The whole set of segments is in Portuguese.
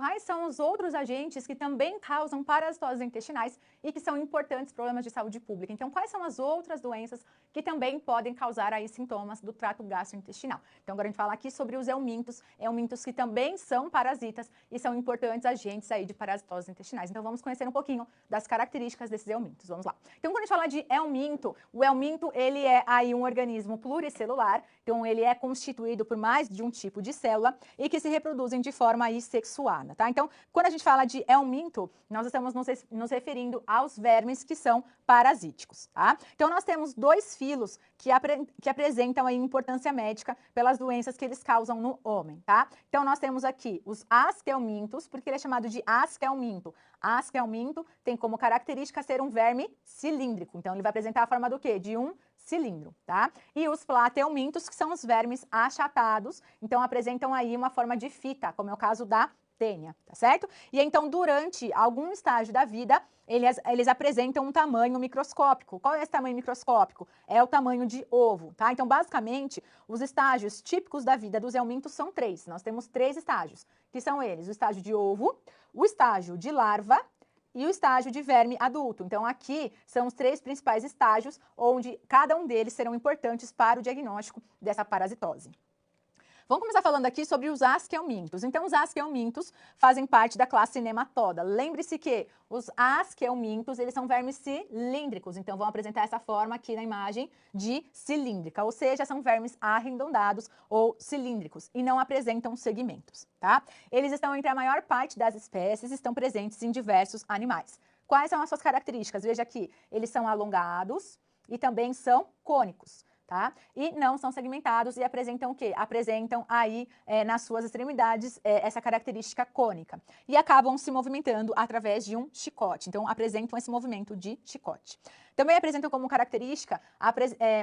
quais são os outros agentes que também causam parasitoses intestinais e que são importantes problemas de saúde pública. Então, quais são as outras doenças que também podem causar aí sintomas do trato gastrointestinal? Então, agora a gente fala aqui sobre os helmintos que também são parasitas e são importantes agentes aí de parasitoses intestinais. Então, vamos conhecer um pouquinho das características desses helmintos. Vamos lá. Então, quando a gente fala de helminto, o helminto, ele é aí um organismo pluricelular, então ele é constituído por mais de um tipo de célula e que se reproduzem de forma aí sexuada, tá? Então, quando a gente fala de helminto, nós estamos nos referindo aos vermes que são parasíticos, tá? Então, nós temos dois filos que apresentam aí importância médica pelas doenças que eles causam no homem, tá? Então, nós temos aqui os asquelmintos, porque ele é chamado de asquelminto. Asquelminto tem como característica ser um verme cilíndrico, então ele vai apresentar a forma do quê? De um cilindro, tá? E os platelmintos, que são os vermes achatados, então apresentam aí uma forma de fita, como é o caso da tênia, tá certo? E então, durante algum estágio da vida, eles apresentam um tamanho microscópico. Qual é esse tamanho microscópico? É o tamanho de ovo, tá? Então, basicamente, os estágios típicos da vida dos helmintos são três. Nós temos três estágios, que são eles: o estágio de ovo, o estágio de larva e o estágio de verme adulto. Então, aqui são os três principais estágios, onde cada um deles serão importantes para o diagnóstico dessa parasitose. Vamos começar falando aqui sobre os asquelmintos. Então, os asquelmintos fazem parte da classe Nematoda. Lembre-se que os asquelmintos, eles são vermes cilíndricos, então vão apresentar essa forma aqui na imagem de cilíndrica, ou seja, são vermes arredondados ou cilíndricos e não apresentam segmentos, tá? Eles estão entre a maior parte das espécies, estão presentes em diversos animais. Quais são as suas características? Veja aqui, eles são alongados e também são cônicos. Tá? E não são segmentados e apresentam o quê? Apresentam aí nas suas extremidades essa característica cônica e acabam se movimentando através de um chicote. Então, apresentam esse movimento de chicote. Também apresentam como característica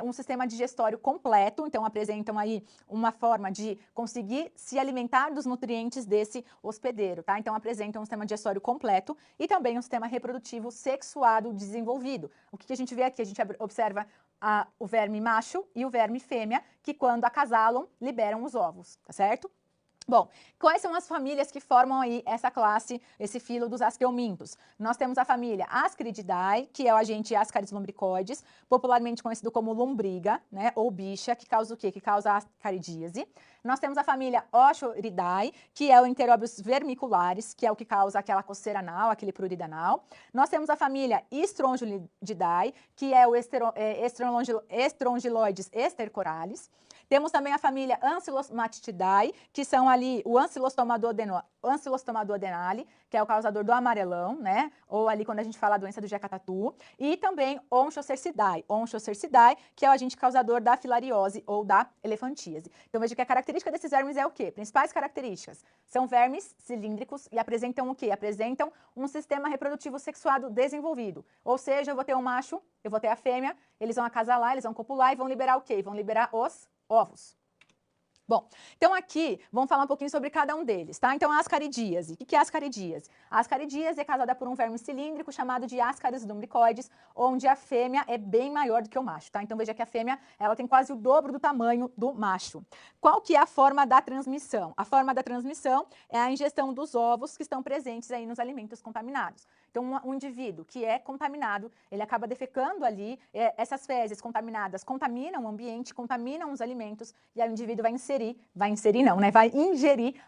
um sistema digestório completo, então apresentam aí uma forma de conseguir se alimentar dos nutrientes desse hospedeiro, tá? Então apresentam um sistema digestório completo e também um sistema reprodutivo sexuado desenvolvido. O que a gente vê aqui? A gente observa o verme macho e o verme fêmea, que quando acasalam, liberam os ovos, tá certo? Bom, quais são as famílias que formam aí essa classe, esse filo dos asquelmintos? Nós temos a família Ascrididae, que é o agente Ascaris lumbricoides, popularmente conhecido como lombriga, né, ou bicha, que causa o quê? Que causa a ascaridíase. Nós temos a família Oxoridae, que é o Enteróbios vermiculares, que é o que causa aquela coceira anal, aquele prurido anal. Nós temos a família Strongylidae, que é o Strongyloides estercoralis. Temos também a família Ancylostomatidae, que são ali o Ancylostoma duodenale, que é o causador do amarelão, né? Ou ali quando a gente fala a doença do Jacatatu. E também Onchocercidae, que é o agente causador da filariose ou da elefantíase. Então veja que a característica desses vermes é o quê? Principais características. São vermes cilíndricos e apresentam o quê? Apresentam um sistema reprodutivo sexuado desenvolvido. Ou seja, eu vou ter um macho, eu vou ter a fêmea, eles vão acasalar, eles vão copular e vão liberar o quê? Vão liberar os ovos. Bom, então aqui vamos falar um pouquinho sobre cada um deles, tá? Então a ascaridíase. O que é a ascaridíase? A ascaridíase é causada por um verme cilíndrico chamado de Ascaris lumbricoides, onde a fêmea é bem maior do que o macho, tá? Então veja que a fêmea, ela tem quase o dobro do tamanho do macho. Qual que é a forma da transmissão? A forma da transmissão é a ingestão dos ovos que estão presentes aí nos alimentos contaminados. Então um indivíduo que é contaminado, ele acaba defecando ali, essas fezes contaminadas contaminam o ambiente, contaminam os alimentos e aí o indivíduo vai ingerir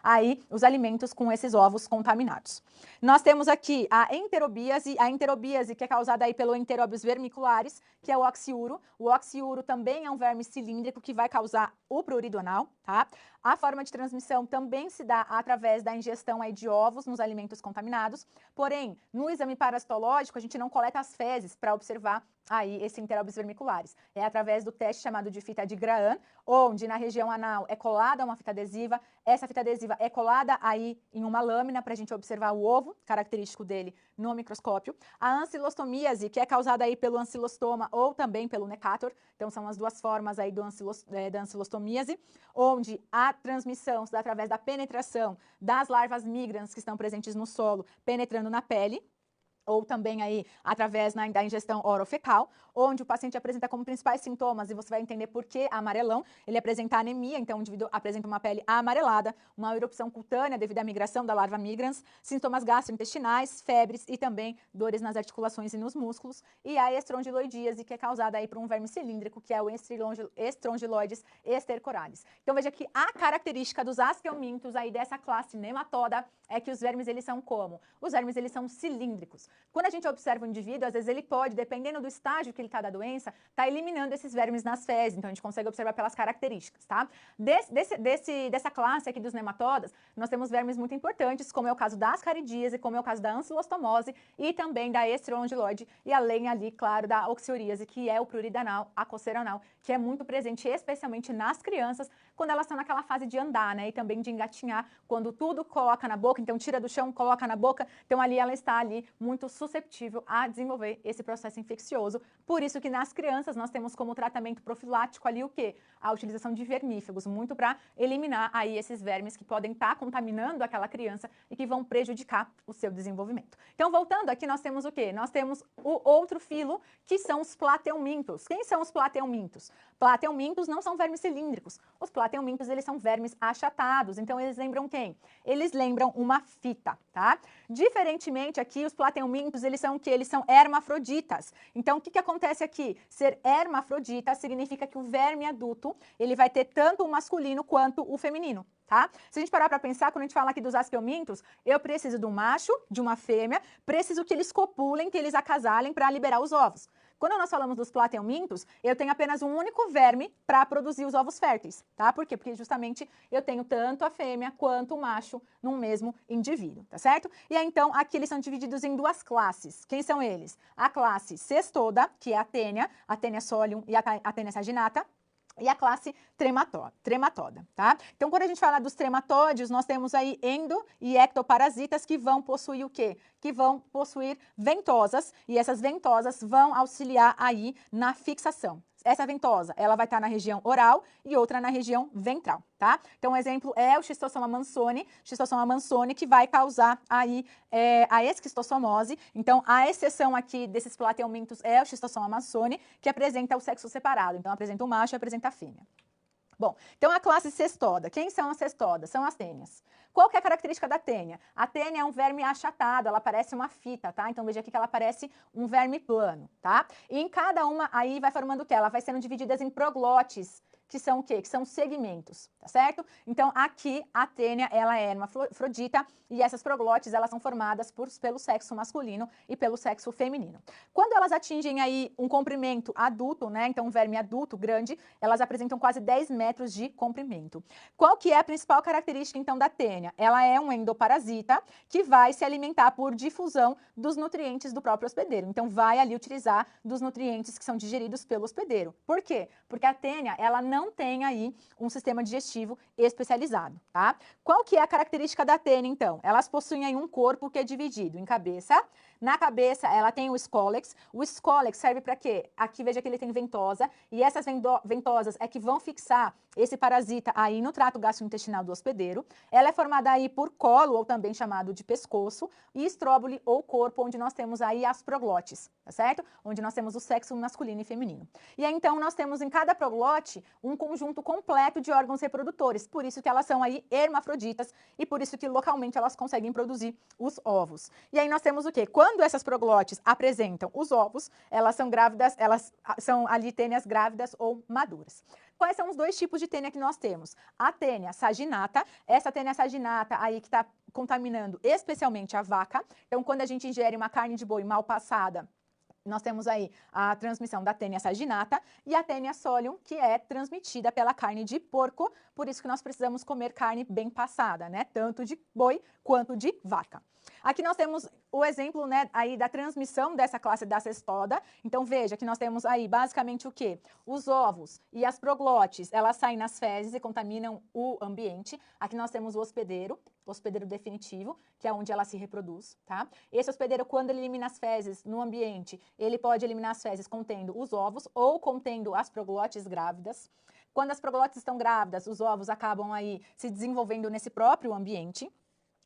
aí os alimentos com esses ovos contaminados. Nós temos aqui a enterobíase que é causada aí pelo Enteróbios vermiculares, que é o oxiuro. O oxiuro também é um verme cilíndrico que vai causar o prurido anal, tá? A forma de transmissão também se dá através da ingestão aí de ovos nos alimentos contaminados, porém, no exame parasitológico, a gente não coleta as fezes para observar aí esse Enteróbios vermiculares. É através do teste chamado de fita de Graham, onde na região anal é colada uma fita adesiva, essa fita adesiva é colada aí em uma lâmina para a gente observar o ovo, característico dele, no microscópio. A ancilostomíase, que é causada aí pelo ancilostoma ou também pelo necator, então são as duas formas aí da ancilostomíase, onde a transmissão se dá através da penetração das larvas migrans que estão presentes no solo, penetrando na pele. ou também aí através da ingestão orofecal, onde o paciente apresenta como principais sintomas, e você vai entender por que amarelão, ele apresenta anemia, então o indivíduo apresenta uma pele amarelada, uma erupção cutânea devido à migração da larva migrans, sintomas gastrointestinais, febres e também dores nas articulações e nos músculos, e a estrongiloidíase, que é causada aí por um verme cilíndrico, que é o Strongyloides estercoralis. Então veja que a característica dos asqueumintos aí dessa classe nematoda é que os vermes, eles são como? Os vermes, eles são cilíndricos. Quando a gente observa o indivíduo, às vezes ele pode, dependendo do estágio que ele está da doença, tá eliminando esses vermes nas fezes, então a gente consegue observar pelas características, tá? Dessa classe aqui dos nematodas, nós temos vermes muito importantes, como é o caso da ascaridíase, como é o caso da ancilostomose e também da estrongiloide, e além ali, claro, da oxioríase, que é o prurido anal, a coceira anal, que é muito presente especialmente nas crianças, quando elas estão naquela fase de andar, né, e também de engatinhar, quando tudo coloca na boca, então tira do chão, coloca na boca, então ali ela está ali muito susceptível a desenvolver esse processo infeccioso. Por isso que nas crianças nós temos como tratamento profilático ali o quê? A utilização de vermífugos, muito para eliminar aí esses vermes que podem estar contaminando aquela criança e que vão prejudicar o seu desenvolvimento. Então, voltando aqui, nós temos o quê? Nós temos o outro filo, que são os plateumintos. Quem são os plateumintos? Plateumintos não são vermes cilíndricos. Os plateumintos, eles são vermes achatados. Então, eles lembram quem? Eles lembram uma fita, tá? Diferentemente aqui, os plateumintos, eles são o quê? Eles são hermafroditas. Então, o que acontece aqui? Ser hermafrodita significa que o verme adulto, ele vai ter tanto o masculino quanto o feminino, tá? Se a gente parar para pensar, quando a gente fala aqui dos asqueumintos, eu preciso de um macho, de uma fêmea, preciso que eles copulem, que eles acasalem para liberar os ovos. Quando nós falamos dos plateumintos, eu tenho apenas um único verme para produzir os ovos férteis, tá? Por quê? Porque justamente eu tenho tanto a fêmea quanto o macho num mesmo indivíduo, tá certo? E aí, então, aqui eles são divididos em duas classes. Quem são eles? A classe cestoda, que é a Taenia solium e a Taenia saginata, e a classe trematoda, tá? Então, quando a gente fala dos trematódeos, nós temos aí endo e ectoparasitas que vão possuir o quê? Que vão possuir ventosas, e essas ventosas vão auxiliar aí na fixação. Essa ventosa, ela vai estar na região oral e outra na região ventral, tá? Então, um exemplo é o Schistosoma mansoni, que vai causar aí a esquistossomose. Então, a exceção aqui desses plateumintos é o Schistosoma mansoni, que apresenta o sexo separado. Então, apresenta o macho e apresenta a fêmea. Bom, então a classe cestoda. Quem são as cestodas? São as tênias. Qual que é a característica da tênia? A tênia é um verme achatado, ela parece uma fita, tá? Então veja aqui que ela parece um verme plano, tá? E em cada uma aí vai formando o quê? Ela vai sendo dividida em proglotes, que são o quê? Que são segmentos, tá certo? Então aqui a tênia, ela é hermafrodita e essas proglotes, elas são formadas pelo sexo masculino e pelo sexo feminino. Quando elas atingem aí um comprimento adulto, né? Então um verme adulto grande, elas apresentam quase 10 metros de comprimento. Qual que é a principal característica então da tênia? Ela é um endoparasita que vai se alimentar por difusão dos nutrientes do próprio hospedeiro. Então vai ali utilizar dos nutrientes que são digeridos pelo hospedeiro. Por quê? Porque a tênia, ela não tem aí um sistema digestivo especializado, tá? Qual que é a característica da tênia então? Elas possuem aí um corpo que é dividido em cabeça. Na cabeça, ela tem o escólex. O escólex serve para quê? Aqui veja que ele tem ventosa, e essas ventosas é que vão fixar esse parasita aí no trato gastrointestinal do hospedeiro. Ela é formada aí por colo, ou também chamado de pescoço, e estróbule, ou corpo, onde nós temos aí as proglotes, tá certo? Onde nós temos o sexo masculino e feminino. E aí, então, nós temos em cada proglote um conjunto completo de órgãos reprodutores, por isso que elas são aí hermafroditas, e por isso que localmente elas conseguem produzir os ovos. E aí nós temos o quê? Quando essas proglotes apresentam os ovos, elas são grávidas, elas são ali tênias grávidas ou maduras. Quais são os dois tipos de tênia que nós temos? A tênia saginata, essa tênia saginata aí que está contaminando especialmente a vaca. Então, quando a gente ingere uma carne de boi mal passada, nós temos aí a transmissão da tênia saginata e a tênia solium, que é transmitida pela carne de porco, por isso que nós precisamos comer carne bem passada, né? Tanto de boi quanto de vaca. Aqui nós temos o exemplo, né, aí da transmissão dessa classe da cestoda. Então veja que nós temos aí basicamente o quê? Os ovos e as proglotes, elas saem nas fezes e contaminam o ambiente. Aqui nós temos o hospedeiro definitivo, que é onde ela se reproduz, tá? Esse hospedeiro, quando ele elimina as fezes no ambiente, ele pode eliminar as fezes contendo os ovos ou contendo as proglotes grávidas. Quando as proglotes estão grávidas, os ovos acabam aí se desenvolvendo nesse próprio ambiente.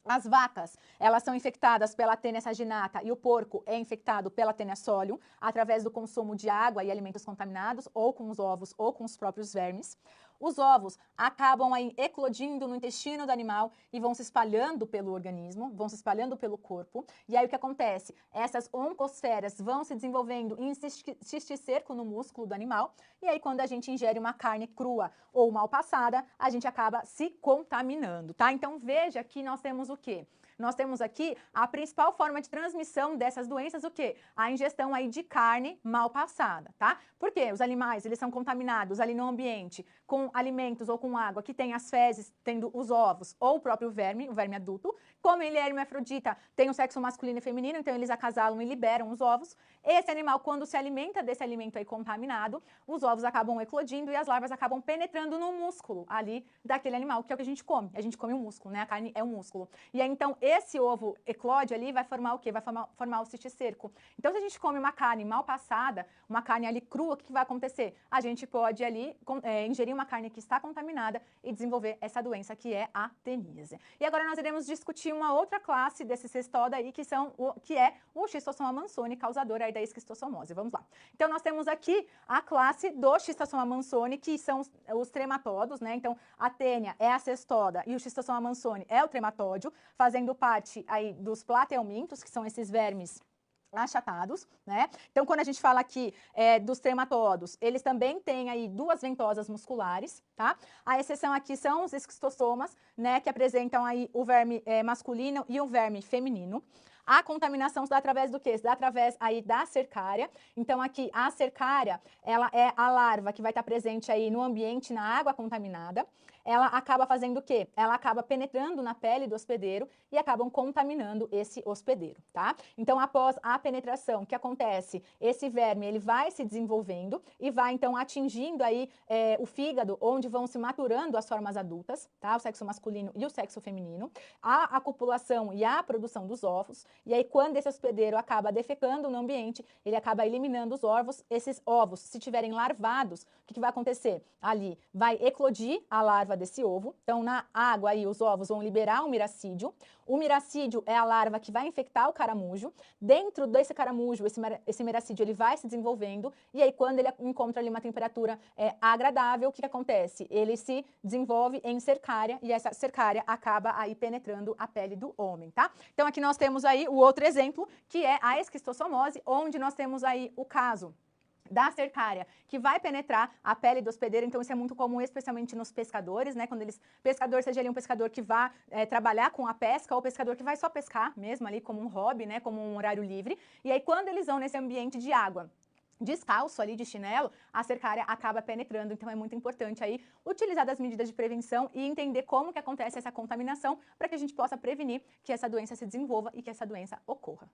As vacas, elas são infectadas pela Taenia saginata e o porco é infectado pela Taenia solium através do consumo de água e alimentos contaminados ou com os ovos ou com os próprios vermes. Os ovos acabam aí eclodindo no intestino do animal e vão se espalhando pelo organismo, vão se espalhando pelo corpo. E aí o que acontece? Essas oncosferas vão se desenvolvendo em cisticerco no músculo do animal. E aí quando a gente ingere uma carne crua ou mal passada, a gente acaba se contaminando, tá? Então veja que nós temos o quê? Nós temos aqui a principal forma de transmissão dessas doenças, o quê? A ingestão aí de carne mal passada, tá? Porque os animais, eles são contaminados ali no ambiente com alimentos ou com água que tem as fezes, tendo os ovos ou o próprio verme, o verme adulto. Como ele é hermafrodita, tem o sexo masculino e feminino, então eles acasalam e liberam os ovos. Esse animal, quando se alimenta desse alimento aí contaminado, os ovos acabam eclodindo e as larvas acabam penetrando no músculo ali daquele animal, que é o que a gente come. A gente come o músculo, né? A carne é o músculo. E aí, então, esse ovo eclode ali vai formar o quê? Vai formar o cisticerco. Então, se a gente come uma carne mal passada, uma carne ali crua, o que vai acontecer? A gente pode ali ingerir uma carne que está contaminada e desenvolver essa doença que é a teníase. E agora nós iremos discutir uma outra classe desse cestoda aí, que é o Schistosoma mansoni, causador aí da esquistossomose. Vamos lá. Então, nós temos aqui a classe do Schistosoma mansoni, que são os trematodos, né? Então, a tênia é a cestoda e o Schistosoma mansoni é o trematódio, fazendo parte aí dos platelmintos, que são esses vermes achatados, né? Então, quando a gente fala aqui dos trematodos, eles também têm aí duas ventosas musculares, tá? A exceção aqui são os esquistossomas, né? Que apresentam aí o verme masculino e o verme feminino. A contaminação se dá através do quê? Se dá através aí da cercária. Então, aqui, a cercária, ela é a larva que vai estar presente aí no ambiente, na água contaminada. Ela acaba fazendo o quê? Ela acaba penetrando na pele do hospedeiro e acabam contaminando esse hospedeiro, tá? Então, após a penetração, o que acontece? Esse verme, ele vai se desenvolvendo e vai, então, atingindo aí o fígado, onde vão se maturando as formas adultas, tá? O sexo masculino e o sexo feminino. A copulação e a produção dos ovos. E aí, quando esse hospedeiro acaba defecando no ambiente, ele acaba eliminando os ovos. Esses ovos, se tiverem larvados, o que vai acontecer? Ali vai eclodir a larva desse ovo. Então, na água aí, os ovos vão liberar o miracídio. O miracídio é a larva que vai infectar o caramujo. Dentro desse caramujo, esse miracídio, ele vai se desenvolvendo. E aí, quando ele encontra ali uma temperatura agradável, o que acontece? Ele se desenvolve em cercária e essa cercária acaba aí penetrando a pele do homem, tá? Então, aqui nós temos aí o outro exemplo, que é a esquistossomose, onde nós temos aí o caso da cercária, que vai penetrar a pele do hospedeiro. Então, isso é muito comum, especialmente nos pescadores, né? Quando pescador, seja ele um pescador que vá trabalhar com a pesca ou pescador que vai só pescar mesmo ali como um hobby, né? Como um horário livre. E aí, quando eles vão nesse ambiente de água, descalço ali de chinelo, a cercária acaba penetrando. Então, é muito importante aí utilizar das medidas de prevenção e entender como que acontece essa contaminação para que a gente possa prevenir que essa doença se desenvolva e que essa doença ocorra.